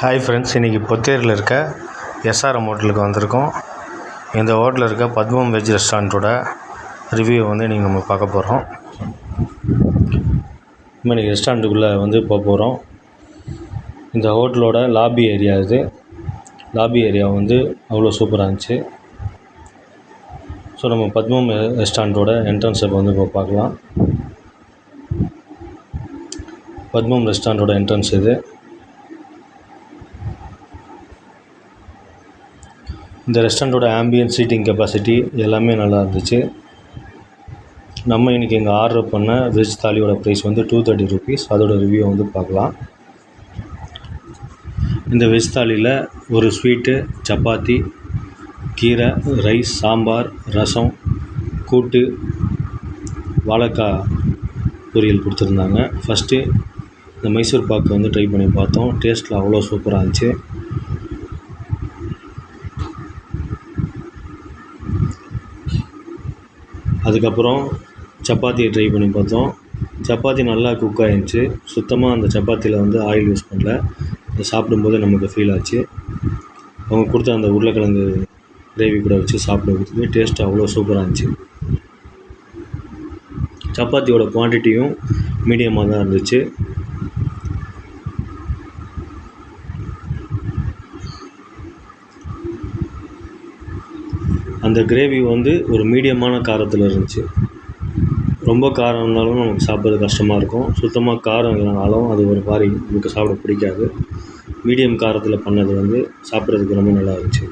Hi friends, இன்றைக்கி பொத்தேரியில் இருக்க SRM ஹோட்டலுக்கு வந்திருக்கோம். இந்த ஹோட்டலில் இருக்க பத்மம் வெஜ் ரெஸ்டாரண்ட்டோட ரிவ்யூ இன்றைக்கி நம்ம பார்க்க போகிறோம். இன்றைக்கி ரெஸ்டாரண்ட்டுக்குள்ளே போக போகிறோம். இந்த ஹோட்டலோட லாபி ஏரியா இது. லாபி ஏரியா அவ்வளோ சூப்பராக இருந்துச்சு. ஸோ நம்ம பத்மம் ரெஸ்டாரண்ட்டோட என்ட்ரன்ஸை இப்போ பார்க்கலாம். பத்மம் ரெஸ்டாரண்ட்டோட என்ட்ரன்ஸ் இது. இந்த ரெஸ்டாரண்ட்டோட ஆம்பியன்ஸ், சீட்டிங் கெப்பாசிட்டி எல்லாமே நல்லா இருந்துச்சு. நம்ம இன்றைக்கி இங்கே ஆர்டர் பண்ண வெஜ் தாலியோட ப்ரைஸ் 230 rupees. அதோட ரிவ்யூ பார்க்கலாம். இந்த வெஜ் தாலியில் ஒரு ஸ்வீட்டு, சப்பாத்தி, கீரை, ரைஸ், சாம்பார், ரசம், கூட்டு, வாழைக்காய் பொரியல் கொடுத்துருந்தாங்க. ஃபஸ்ட்டு இந்த மைசூர் பாக்கு ட்ரை பண்ணி பார்த்தோம். டேஸ்ட்டில் அவ்வளோ சூப்பராக இருந்துச்சு. அதுக்கப்புறம் சப்பாத்தியை ட்ரை பண்ணி பார்த்தோம். சப்பாத்தி நல்லா குக் ஆகிருந்துச்சு. சுத்தமாக அந்த சப்பாத்தியில் ஆயில் யூஸ் பண்ணல. அதை சாப்பிடும்போது நமக்கு ஃபீல் ஆச்சு. அவங்க கொடுத்த அந்த உருளைக்கிழங்கு கிரேவி கூட வச்சு சாப்பிடுறதுக்கு டேஸ்ட் அவ்வளோ சூப்பராக இருந்துச்சு. சப்பாத்தியோட குவான்டிட்டியும் மீடியமாக தான் இருந்துச்சு. அந்த கிரேவி ஒரு மீடியமான காரத்தில் இருந்துச்சு. ரொம்ப காரம் இருந்தாலும் நமக்கு சாப்பிட்றது கஷ்டமாக இருக்கும். சுத்தமாக காரம் இல்லைனாலும் அது ஒரு மாதிரி நமக்கு சாப்பிட பிடிக்காது. மீடியம் காரத்தில் பண்ணது சாப்பிட்றதுக்கு ரொம்ப நல்லா இருந்துச்சு.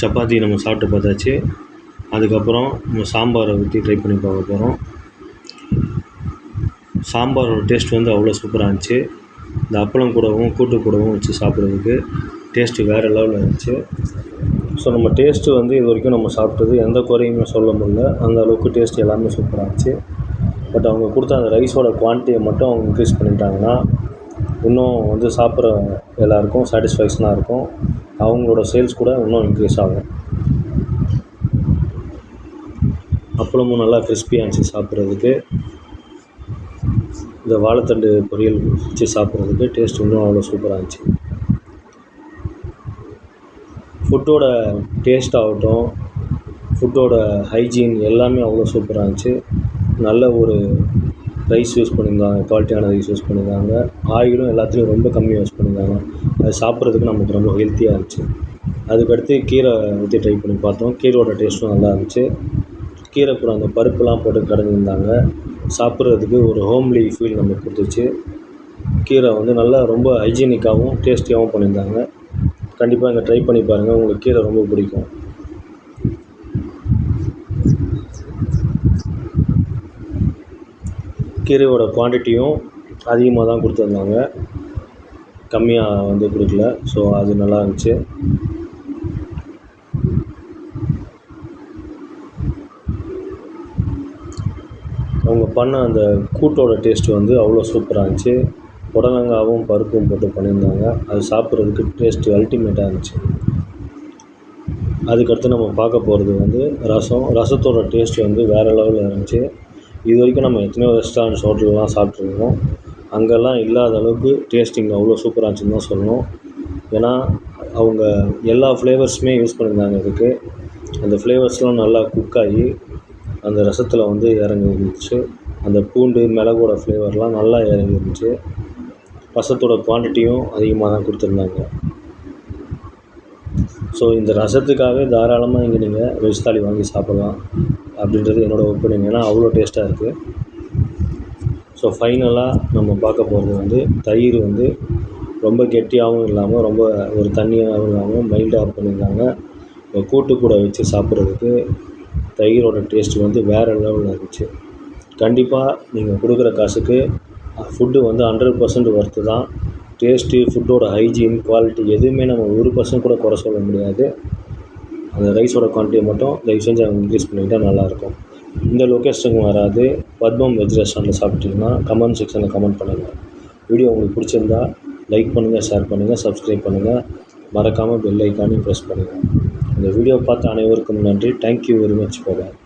சப்பாத்தி நம்ம சாப்பிட்டு பார்த்தாச்சு. அதுக்கப்புறம் நம்ம சாம்பாரை ஊற்றி ட்ரை பண்ணி பார்க்க போகிறோம். சாம்பாரோட டேஸ்ட் அவ்வளோ சூப்பராக இருந்துச்சு. இந்த அப்பளம் கூடவும் கூட்டு கூடவும் வச்சு சாப்பிட்றதுக்கு டேஸ்ட்டு வேறு லெவலில் இருந்துச்சு. ஸோ நம்ம டேஸ்ட்டு இது வரைக்கும் நம்ம சாப்பிட்டது எந்த குறையுமே சொல்ல முடியல. அந்த அளவுக்கு டேஸ்ட் எல்லாமே சூப்பராக இருந்துச்சு. பட் அவங்க கொடுத்த அந்த ரைஸோட குவான்டிட்டியை மட்டும் அவங்க இன்க்ரீஸ் பண்ணிட்டாங்கன்னா இன்னும் சாப்பிட்ற எல்லாேருக்கும் சாட்டிஸ்ஃபேக்ஷனாக இருக்கும். அவங்களோட சேல்ஸ் கூட இன்னும் இன்க்ரீஸ் ஆகும். அப்பளமும் நல்லா கிறிஸ்பியாக இருந்துச்சு சாப்பிட்றதுக்கு. இந்த வாழைத்தண்டு பொரியல் வச்சு சாப்பிட்றதுக்கு டேஸ்ட் இன்னும் அவ்வளோ சூப்பராக இருந்துச்சு. ஃபுட்டோட டேஸ்ட் ஆகட்டும், ஃபுட்டோட ஹைஜீன் எல்லாமே அவ்வளோ சூப்பராக இருந்துச்சு. நல்ல ஒரு ரைஸ் யூஸ் பண்ணியிருந்தாங்க, குவாலிட்டியான ரைஸ் யூஸ் பண்ணியிருந்தாங்க. ஆயிலும் எல்லாத்துலேயும் ரொம்ப கம்மியாக யூஸ் பண்ணியிருந்தாங்க. அது சாப்பிட்றதுக்கு நமக்கு ரொம்ப ஹெல்த்தியாக இருந்துச்சு. அதுக்கடுத்து கீரை ஊற்றி ட்ரை பண்ணி பார்த்தோம். கீரையோட டேஸ்ட்டும் நல்லா இருந்துச்சு. கீரை கூட அந்த பருப்புலாம் போட்டு கடைஞ்சிருந்தாங்க. சாப்பிட்றதுக்கு ஒரு ஹோம்லி ஃபீல் நமக்கு கொடுத்துச்சு. கீரை நல்லா ரொம்ப ஹைஜீனிக்காகவும் டேஸ்டியாகவும் பண்ணியிருந்தாங்க. கண்டிப்பாக இங்கே ட்ரை பண்ணி பாருங்கள். உங்களுக்கு கீரை ரொம்ப பிடிக்கும். கீரையோட குவான்டிட்டியும் அதிகமாக தான் கொடுத்துருந்தாங்க, கம்மியாக கொடுக்கல. ஸோ அது நல்லா இருந்துச்சு. அவங்க பண்ண அந்த கூட்டோட டேஸ்ட்டு அவ்வளோ சூப்பராக இருந்துச்சு. புடலங்காவும் பருப்பும் போட்டு பண்ணியிருந்தாங்க. அது சாப்பிட்றதுக்கு டேஸ்ட்டு அல்டிமேட்டாக இருந்துச்சு. அதுக்கடுத்து நம்ம பார்க்க போகிறது ரசம். ரசத்தோட டேஸ்ட்டு வேறு லெவலில் இருந்துச்சு. இது வரைக்கும் நம்ம எத்தனையோ ரெஸ்டாரண்ட்ஸ், ஹோட்டல்லாம் சாப்பிட்ருக்கோம். அங்கெல்லாம் இல்லாத அளவுக்கு டேஸ்டிங் அவ்வளோ சூப்பராக இருந்துச்சுன்னு தான் சொல்லணும். ஏன்னா அவங்க எல்லா ஃப்ளேவர்ஸுமே யூஸ் பண்ணியிருந்தாங்க இதுக்கு. அந்த ஃப்ளேவர்ஸ்லாம் நல்லா குக் ஆகி அந்த ரசத்தில் இறங்கி இருந்துச்சு. அந்த பூண்டு, மிளகோட ஃப்ளேவர்லாம் நல்லா இறங்கி இருந்துச்சு. ரசத்தோட குவான்டிட்டியும் அதிகமாக தான் கொடுத்துருந்தாங்க. ஸோ இந்த ரசத்துக்காகவே தாராளமாக இங்கே நீங்கள் வெஜ் தாலி வாங்கி சாப்பிட்லாம் அப்படின்றது என்னோடய ஒப்பீனியன். ஏன்னா அவ்வளோ டேஸ்ட்டாக இருக்குது. ஸோ ஃபைனலாக நம்ம பார்க்க போகிறது தயிர் ரொம்ப கெட்டியாகவும் இல்லாமல் ரொம்ப ஒரு தண்ணியாகவும் இல்லாமல் மைல்டாக பண்ணியிருந்தாங்க. கூட்டு கூட வச்சு சாப்பிட்றதுக்கு தயிரோட டேஸ்ட்டு வேறு லெவலில் இருந்துச்சு. கண்டிப்பாக நீங்கள் கொடுக்குற காசுக்கு ஃபுட்டு 100% ஒர்த்து தான். டேஸ்ட்டு, ஃபுட்டோட ஹைஜீன், குவாலிட்டி எதுவுமே நம்ம 1% கூட குறை சொல்ல முடியாது. அந்த ரைஸோட குவான்டிட்டியை மட்டும் தயவு செஞ்சு அவங்க இன்க்ரீஸ் பண்ணிக்கிட்டால் நல்லாயிருக்கும். இந்த லொக்கேஷனுக்கு வராது பத்மம் வெஜ் ரெஸ்டாரண்ட்டில் சாப்பிட்டீங்கன்னா கமெண்ட் செக்ஷனில் கமெண்ட் பண்ணுங்கள். வீடியோ உங்களுக்கு பிடிச்சிருந்தா லைக் பண்ணுங்கள், ஷேர் பண்ணுங்கள், சப்ஸ்கிரைப் பண்ணுங்கள். மறக்காமல் பெல் ஐக்கானையும் ப்ரெஸ் பண்ணுங்கள். இந்த வீடியோ பார்த்த அனைவருக்கும் நன்றி. Thank you very much. பாய்.